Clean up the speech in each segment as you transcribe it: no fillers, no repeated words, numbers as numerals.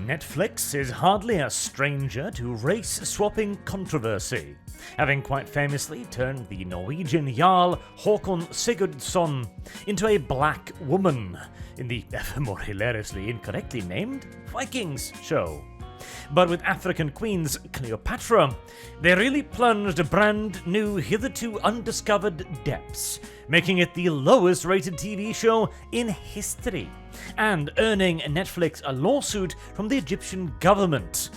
Netflix is hardly a stranger to race-swapping controversy, having quite famously turned the Norwegian Jarl Håkon Sigurdsson into a black woman in the ever more hilariously incorrectly named Vikings show. But with African queens Cleopatra, they really plunged a brand new, hitherto undiscovered depths, making it the lowest rated TV show in history, and earning Netflix a lawsuit from the Egyptian government.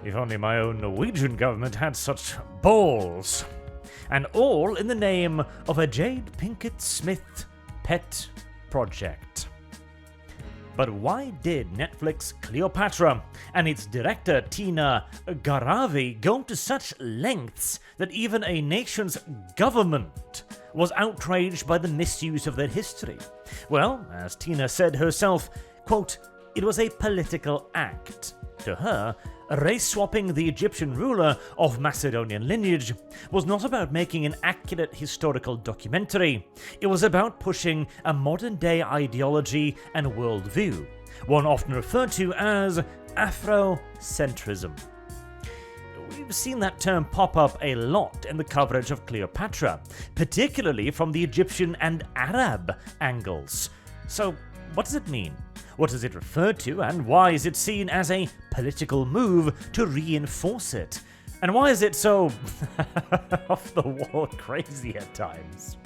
If only my own Norwegian government had such balls. And all in the name of a Jade Pinkett Smith pet project. But why did Netflix Cleopatra and its director Tina Garavi go to such lengths that even a nation's government was outraged by the misuse of their history? Well, as Tina said herself, quote, "It was a political act." To her, race-swapping the Egyptian ruler of Macedonian lineage was not about making an accurate historical documentary. It was about pushing a modern-day ideology and worldview, one often referred to as Afrocentrism. We've seen that term pop up a lot in the coverage of Cleopatra, particularly from the Egyptian and Arab angles. So, what does it mean? What does it refer to, and why is it seen as a political move to reinforce it? And why is it so off-the-wall crazy at times?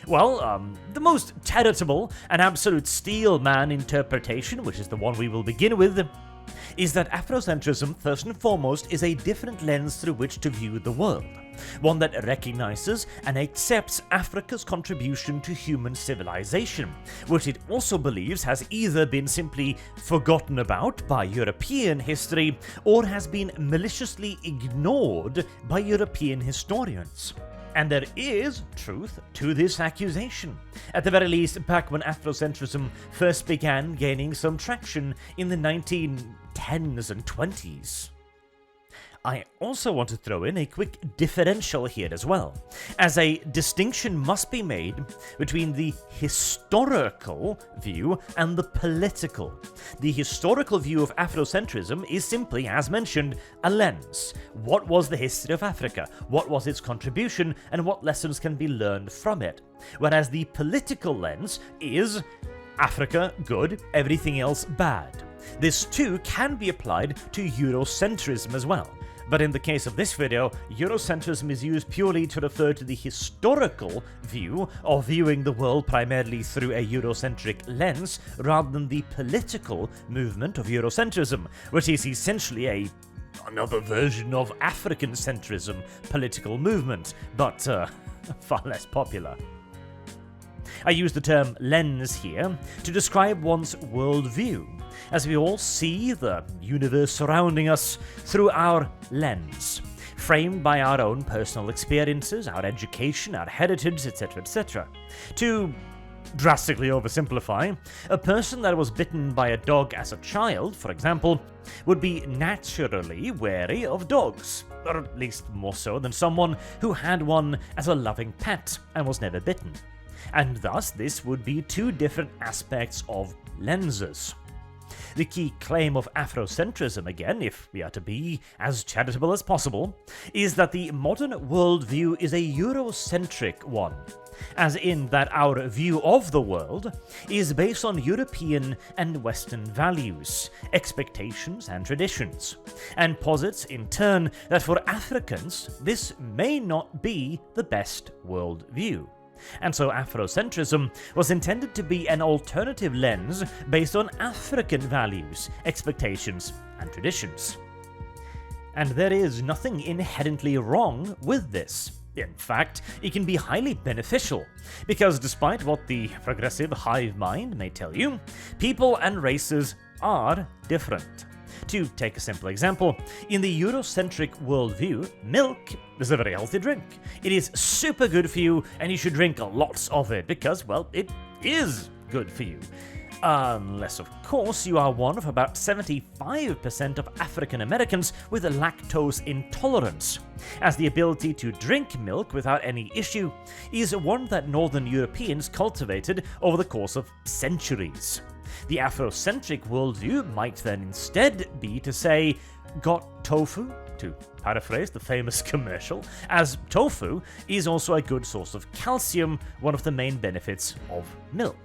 Well, the most charitable and absolute steelman interpretation, which is the one we will begin with, is that Afrocentrism, first and foremost, is a different lens through which to view the world. One that recognizes and accepts Africa's contribution to human civilization, which it also believes has either been simply forgotten about by European history or has been maliciously ignored by European historians. And there is truth to this accusation, at the very least back when Afrocentrism first began gaining some traction in the 1910s and 20s. I also want to throw in a quick differential here as well, as a distinction must be made between the historical view and the political. The historical view of Afrocentrism is simply, as mentioned, a lens. What was the history of Africa? What was its contribution? And what lessons can be learned from it? Whereas the political lens is Africa good, everything else bad. This too can be applied to Eurocentrism as well. But in the case of this video, Eurocentrism is used purely to refer to the historical view of viewing the world primarily through a Eurocentric lens, rather than the political movement of Eurocentrism, which is essentially another version of African-centrism political movement, but far less popular. I use the term lens here to describe one's worldview, as we all see the universe surrounding us through our lens, framed by our own personal experiences, our education, our heritage, etc., etc. To drastically oversimplify, a person that was bitten by a dog as a child, for example, would be naturally wary of dogs, or at least more so than someone who had one as a loving pet and was never bitten. And thus, this would be two different aspects of lenses. The key claim of Afrocentrism, again, if we are to be as charitable as possible, is that the modern worldview is a Eurocentric one, as in that our view of the world is based on European and Western values, expectations and traditions, and posits in turn that for Africans this may not be the best worldview. And so Afrocentrism was intended to be an alternative lens based on African values, expectations, and traditions. And there is nothing inherently wrong with this. In fact, it can be highly beneficial, because despite what the progressive hive mind may tell you, people and races are different. To take a simple example, in the Eurocentric worldview, milk is a very healthy drink. It is super good for you, and you should drink lots of it because, well, it is good for you. Unless, of course, you are one of about 75% of African Americans with a lactose intolerance, as the ability to drink milk without any issue is one that Northern Europeans cultivated over the course of centuries. The Afrocentric worldview might then instead be to say, got tofu? To paraphrase the famous commercial, as tofu is also a good source of calcium, one of the main benefits of milk.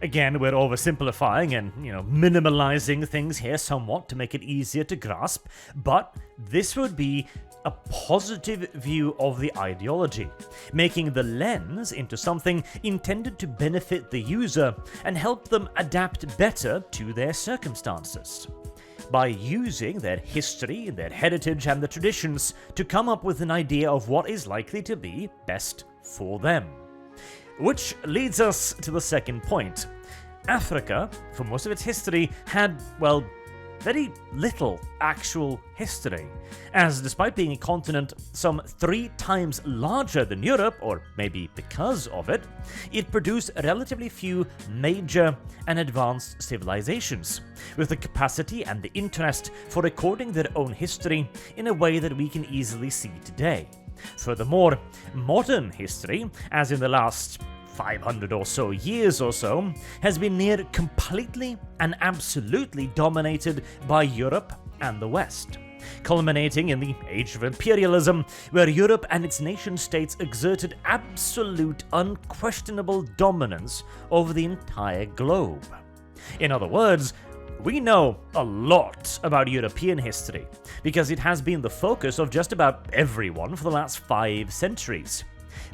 Again, we're oversimplifying and, minimalizing things here somewhat to make it easier to grasp, but this would be a positive view of the ideology, making the lens into something intended to benefit the user and help them adapt better to their circumstances, by using their history, their heritage, and the traditions to come up with an idea of what is likely to be best for them. Which leads us to the second point. Africa, for most of its history, had, very little actual history, as despite being a continent some 3 times larger than Europe, or maybe because of it, it produced relatively few major and advanced civilizations, with the capacity and the interest for recording their own history in a way that we can easily see today. Furthermore, modern history, as in the last 500 or so years or so, has been near completely and absolutely dominated by Europe and the West, culminating in the Age of Imperialism, where Europe and its nation-states exerted absolute, unquestionable dominance over the entire globe. In other words, we know a lot about European history, because it has been the focus of just about everyone for the last 5 centuries.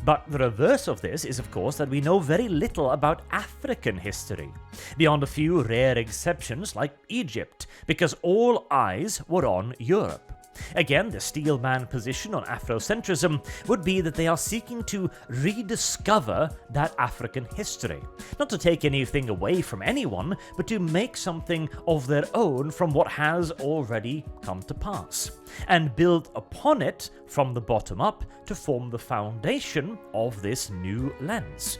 But the reverse of this is, of course, that we know very little about African history, beyond a few rare exceptions like Egypt, because all eyes were on Europe. Again, the steelman position on Afrocentrism would be that they are seeking to rediscover that African history. Not to take anything away from anyone, but to make something of their own from what has already come to pass, and build upon it from the bottom up to form the foundation of this new lens,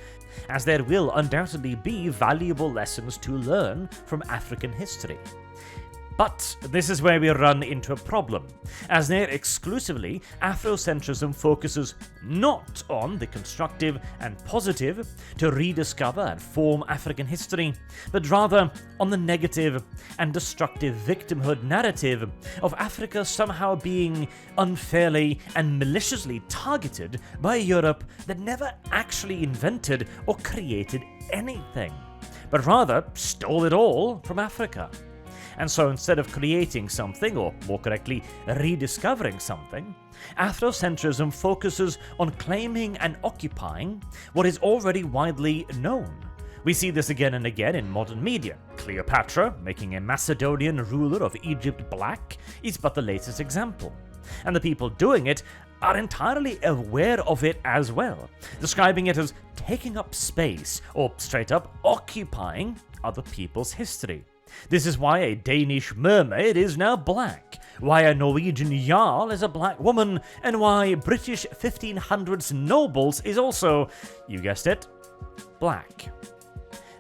as there will undoubtedly be valuable lessons to learn from African history. But this is where we run into a problem, as near exclusively Afrocentrism focuses not on the constructive and positive to rediscover and form African history, but rather on the negative and destructive victimhood narrative of Africa somehow being unfairly and maliciously targeted by Europe that never actually invented or created anything, but rather stole it all from Africa. And so instead of creating something, or more correctly, rediscovering something, Afrocentrism focuses on claiming and occupying what is already widely known. We see this again and again in modern media. Cleopatra, making a Macedonian ruler of Egypt black, is but the latest example. And the people doing it are entirely aware of it as well, describing it as taking up space, or straight up occupying other people's history. This is why a Danish mermaid is now black, why a Norwegian jarl is a black woman, and why British 1500s nobles is also, you guessed it, black.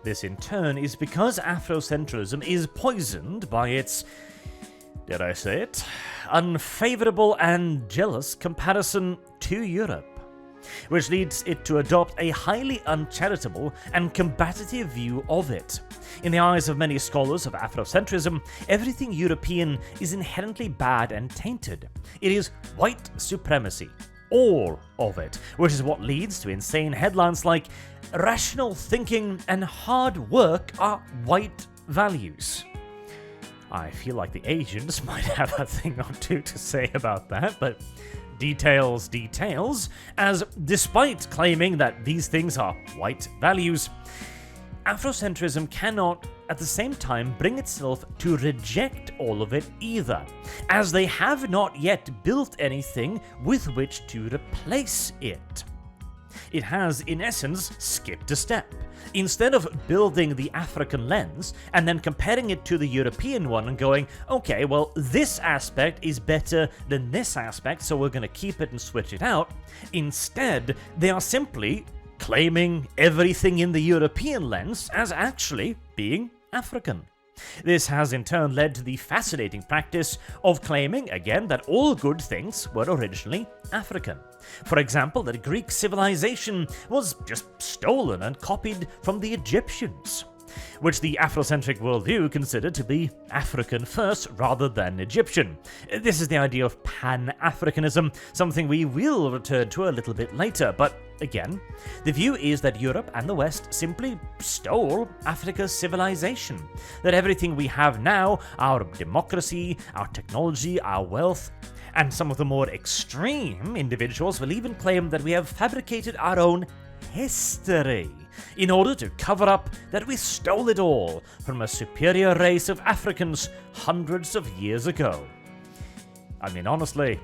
This in turn is because Afrocentrism is poisoned by its, dare I say it, unfavourable and jealous comparison to Europe, which leads it to adopt a highly uncharitable and combative view of it. In the eyes of many scholars of Afrocentrism, everything European is inherently bad and tainted. It is white supremacy, all of it, which is what leads to insane headlines like, "Rational thinking and hard work are white values." I feel like the Asians might have a thing or two to say about that, but details, as despite claiming that these things are white values, Afrocentrism cannot at the same time bring itself to reject all of it either, as they have not yet built anything with which to replace it. It has, in essence, skipped a step. Instead of building the African lens and then comparing it to the European one and going, okay, well, this aspect is better than this aspect, so we're going to keep it and switch it out, instead, they are simply claiming everything in the European lens as actually being African. This has in turn led to the fascinating practice of claiming, again, that all good things were originally African. For example, that Greek civilization was just stolen and copied from the Egyptians. which the Afrocentric worldview considered to be African first rather than Egyptian. This is the idea of Pan-Africanism, something we will return to a little bit later, but again, the view is that Europe and the West simply stole Africa's civilization, that everything we have now, our democracy, our technology, our wealth, and some of the more extreme individuals will even claim that we have fabricated our own history in order to cover up that we stole it all from a superior race of Africans hundreds of years ago. I mean, honestly,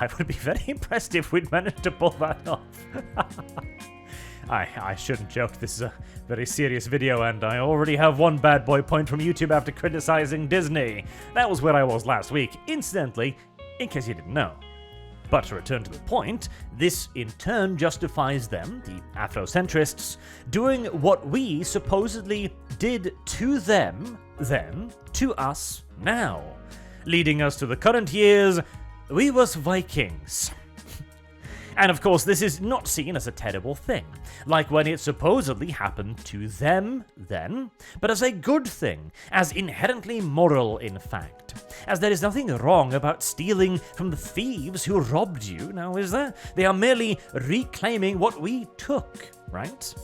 I would be very impressed if we'd managed to pull that off. I shouldn't joke, this is a very serious video, and I already have one bad boy point from YouTube after criticizing Disney. That was where I was last week, incidentally, in case you didn't know. But to return to the point, this in turn justifies them, the Afrocentrists, doing what we supposedly did to them then to us now, leading us to the current years, we was Vikings. And of course, this is not seen as a terrible thing, like when it supposedly happened to them then, but as a good thing, as inherently moral in fact. As there is nothing wrong about stealing from the thieves who robbed you, now is there? They are merely reclaiming what we took, right?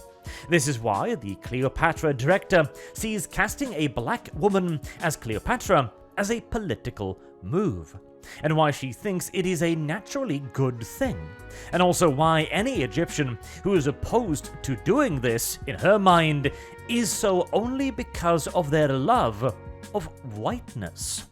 This is why the Cleopatra director sees casting a black woman as Cleopatra as a political move, and why she thinks it is a naturally good thing, and also why any Egyptian who is opposed to doing this, in her mind, is so only because of their love of whiteness,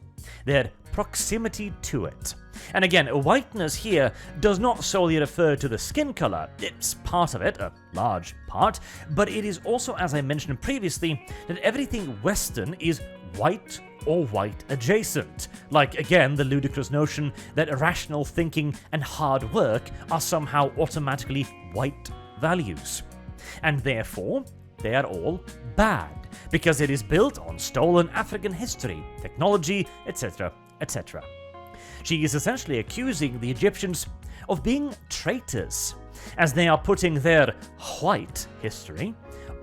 their proximity to it. And again, whiteness here does not solely refer to the skin color. It's part of it, a large part, but it is also, as I mentioned previously, that everything Western is white or white adjacent. Like, again, the ludicrous notion that rational thinking and hard work are somehow automatically white values. And therefore, they are all bad, because it is built on stolen African history, technology, etc., etc. She is essentially accusing the Egyptians of being traitors, as they are putting their white history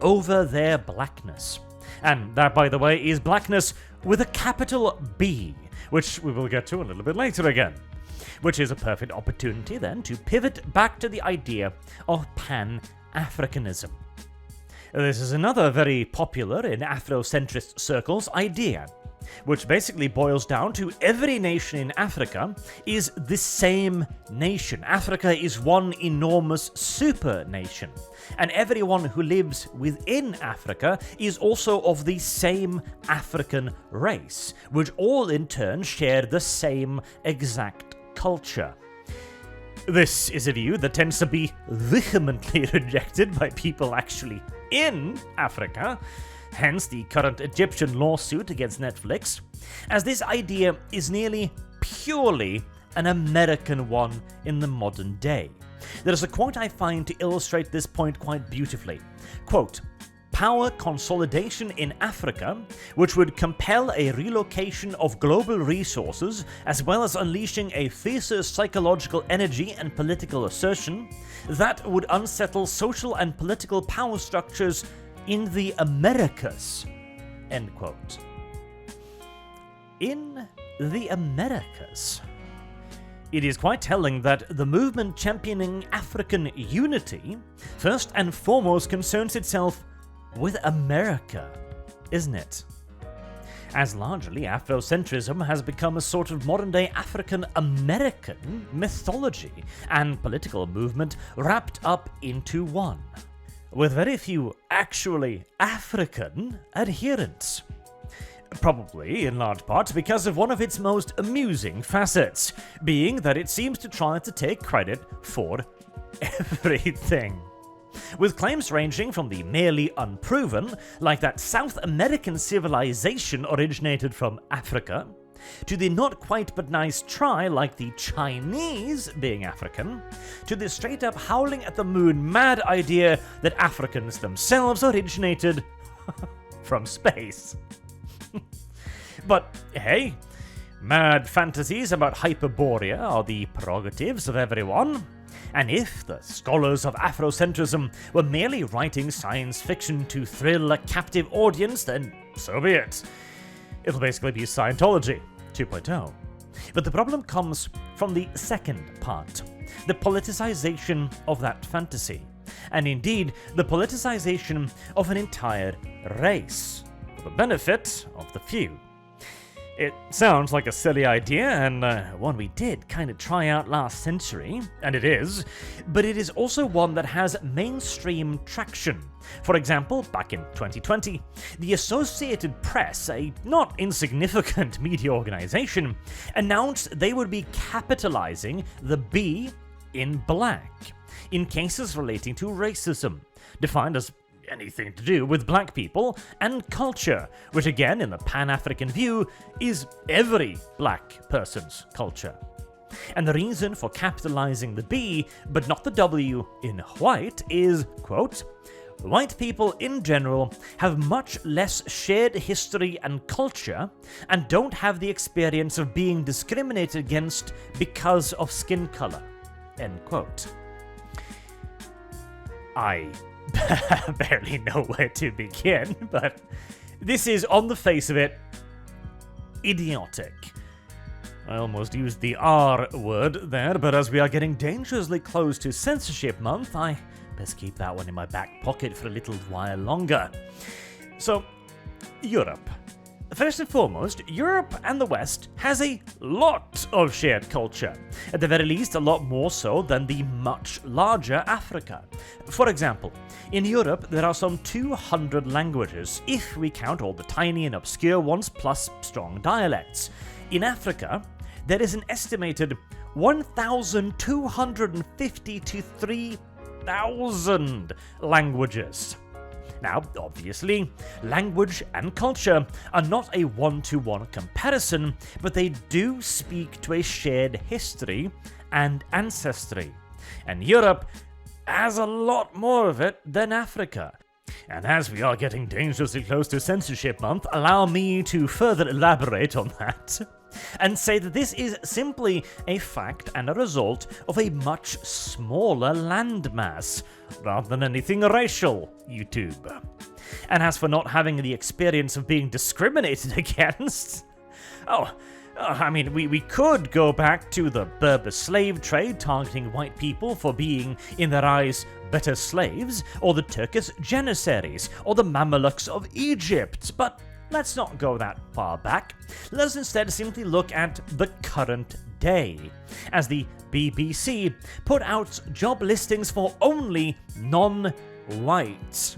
over their blackness. And that, by the way, is blackness with a capital B, which we will get to a little bit later again. Which is a perfect opportunity then to pivot back to the idea of Pan-Africanism. This is another very popular in Afrocentrist circles idea, which basically boils down to every nation in Africa is the same nation. Africa is one enormous super nation, and everyone who lives within Africa is also of the same African race, which all in turn share the same exact culture. This is a view that tends to be vehemently rejected by people actually in Africa, hence the current Egyptian lawsuit against Netflix, as this idea is nearly purely an American one in the modern day. There is a quote I find to illustrate this point quite beautifully. Quote, "Power consolidation in Africa, which would compel a relocation of global resources, as well as unleashing a fiercer psychological energy and political assertion, that would unsettle social and political power structures in the Americas." End quote. In the Americas. It is quite telling that the movement championing African unity first and foremost concerns itself with America, isn't it? As largely Afrocentrism has become a sort of modern-day African-American mythology and political movement wrapped up into one, with very few actually African adherents. Probably, in large part, because of one of its most amusing facets, being that it seems to try to take credit for everything. With claims ranging from the merely unproven, like that South American civilization originated from Africa, to the not quite but nice try like the Chinese being African, to the straight up howling at the moon mad idea that Africans themselves originated from space. But hey, mad fantasies about Hyperborea are the prerogatives of everyone, And if the scholars of Afrocentrism were merely writing science fiction to thrill a captive audience, then so be it. It'll basically be Scientology 2.0. But the problem comes from the second part, the politicization of that fantasy, and indeed the politicization of an entire race, for the benefit of the few. It sounds like a silly idea, and one we did kind of try out last century, and it is, but it is also one that has mainstream traction. For example, back in 2020, the Associated Press, a not insignificant media organization, announced they would be capitalizing the B in black in cases relating to racism, defined as anything to do with black people and culture, which again, in the Pan-African view, is every black person's culture. And the reason for capitalizing the B, but not the W in white, is, quote, "White people in general have much less shared history and culture and don't have the experience of being discriminated against because of skin color," end quote. I barely know where to begin, but this is, on the face of it, idiotic. I almost used the R word there, but as we are getting dangerously close to censorship month, I best keep that one in my back pocket for a little while longer. So, Europe. First and foremost, Europe and the West has a lot of shared culture, at the very least a lot more so than the much larger Africa. For example, in Europe there are some 200 languages, if we count all the tiny and obscure ones plus strong dialects. In Africa, there is an estimated 1,250 to 3,000 languages. Now, obviously, language and culture are not a one-to-one comparison, but they do speak to a shared history and ancestry. And Europe has a lot more of it than Africa. And as we are getting dangerously close to censorship month, allow me to further elaborate on that and say that this is simply a fact and a result of a much smaller landmass, rather than anything racial, YouTube. And as for not having the experience of being discriminated against, we could go back to the Berber slave trade targeting white people for being, in their eyes, better slaves, or the Turkish Janissaries, or the Mamelukes of Egypt, but let's not go that far back. Let's instead simply look at the current day, as the BBC put out job listings for only non-whites.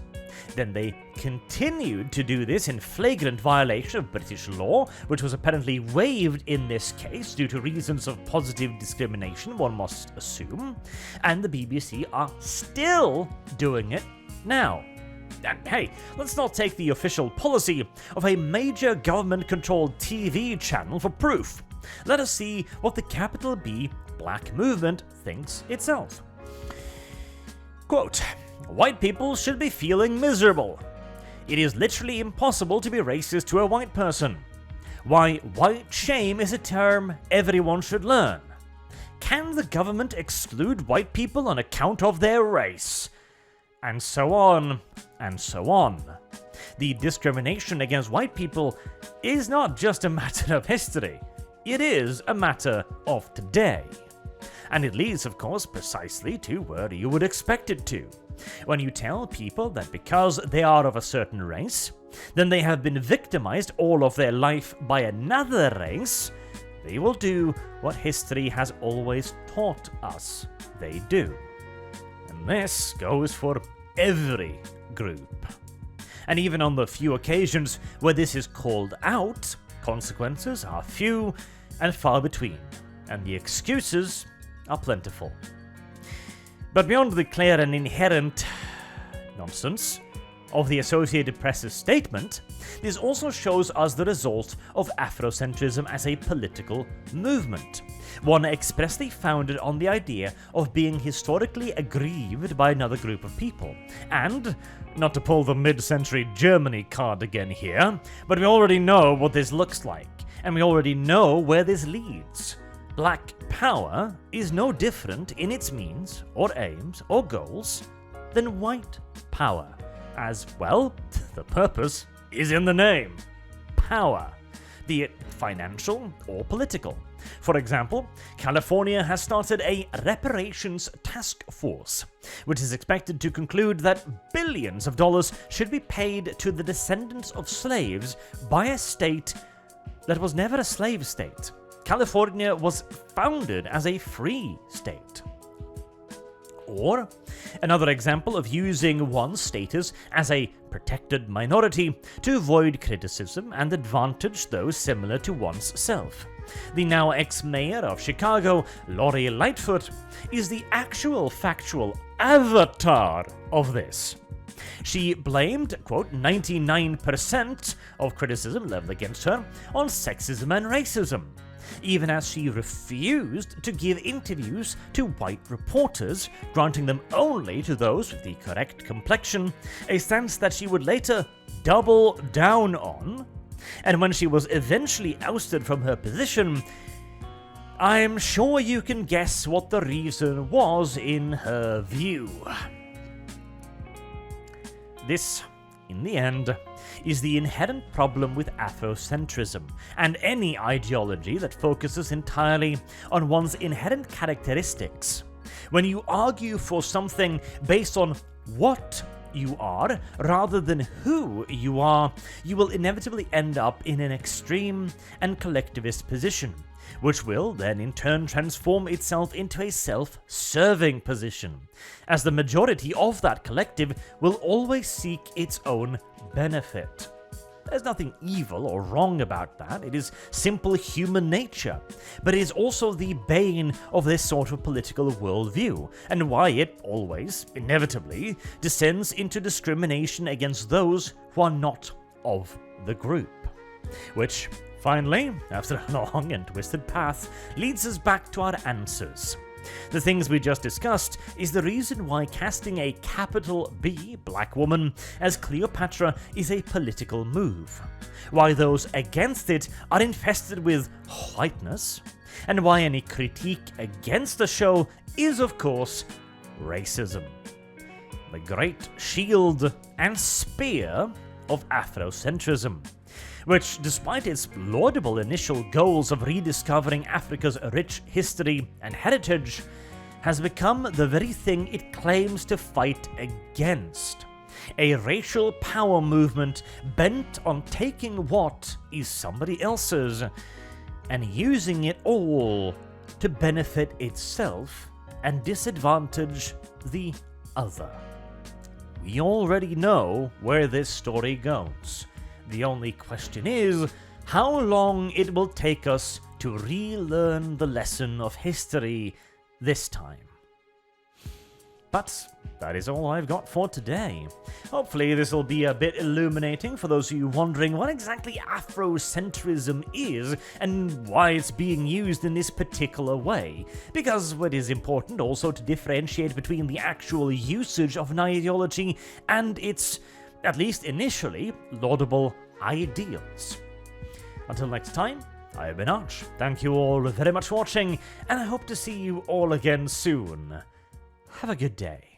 Then they continued to do this in flagrant violation of British law, which was apparently waived in this case due to reasons of positive discrimination, one must assume, and the BBC are still doing it now. And hey, let's not take the official policy of a major government-controlled TV channel for proof. Let us see what the capital B Black movement thinks itself. Quote, "White people should be feeling miserable. It is literally impossible to be racist to a white person. Why, white shame is a term everyone should learn. Can the government exclude white people on account of their race?" And so on, and so on. The discrimination against white people is not just a matter of history, it is a matter of today. And it leads, of course, precisely to where you would expect it to. When you tell people that because they are of a certain race, then they have been victimized all of their life by another race, they will do what history has always taught us they do. And this goes for every group. And even on the few occasions where this is called out, consequences are few and far between, and the excuses are plentiful. But beyond the clear and inherent nonsense of the Associated Press's statement, this also shows us the result of Afrocentrism as a political movement, one expressly founded on the idea of being historically aggrieved by another group of people. And, not to pull the mid-century Germany card again here, but we already know what this looks like, and we already know where this leads. Black power is no different in its means, or aims, or goals than white power, as, well, the purpose is in the name. Power, be it financial or political. For example, California has started a reparations task force, which is expected to conclude that billions of dollars should be paid to the descendants of slaves by a state that was never a slave state. California was founded as a free state. Or another example of using one's status as a protected minority to avoid criticism and advantage those similar to one's self. The now ex-mayor of Chicago, Lori Lightfoot, is the actual factual avatar of this. She blamed, quote, 99% of criticism leveled against her on sexism and racism, even as she refused to give interviews to white reporters, granting them only to those with the correct complexion, a stance that she would later double down on. And when she was eventually ousted from her position, I'm sure you can guess what the reason was in her view. This, in the end, is the inherent problem with Afrocentrism and any ideology that focuses entirely on one's inherent characteristics. When you argue for something based on what you are rather than who you are, you will inevitably end up in an extreme and collectivist position, which will then in turn transform itself into a self-serving position, as the majority of that collective will always seek its own benefit. There's nothing evil or wrong about that. It is simple human nature. But it is also the bane of this sort of political worldview, and why it always, inevitably, descends into discrimination against those who are not of the group. Which, finally, after a long and twisted path, leads us back to our answers. The things we just discussed is the reason why casting a capital B black woman as Cleopatra is a political move, why those against it are infested with whiteness, and why any critique against the show is, of course, racism. The great shield and spear of Afrocentrism, which, despite its laudable initial goals of rediscovering Africa's rich history and heritage, has become the very thing it claims to fight against. A racial power movement bent on taking what is somebody else's and using it all to benefit itself and disadvantage the other. We already know where this story goes. The only question is how long it will take us to relearn the lesson of history this time. But that is all I've got for today. Hopefully this will be a bit illuminating for those of you wondering what exactly Afrocentrism is and why it's being used in this particular way, because it is important also to differentiate between the actual usage of an ideology and its, at least initially, laudable ideals. Until next time, I have been Arch. Thank you all very much for watching, and I hope to see you all again soon. Have a good day.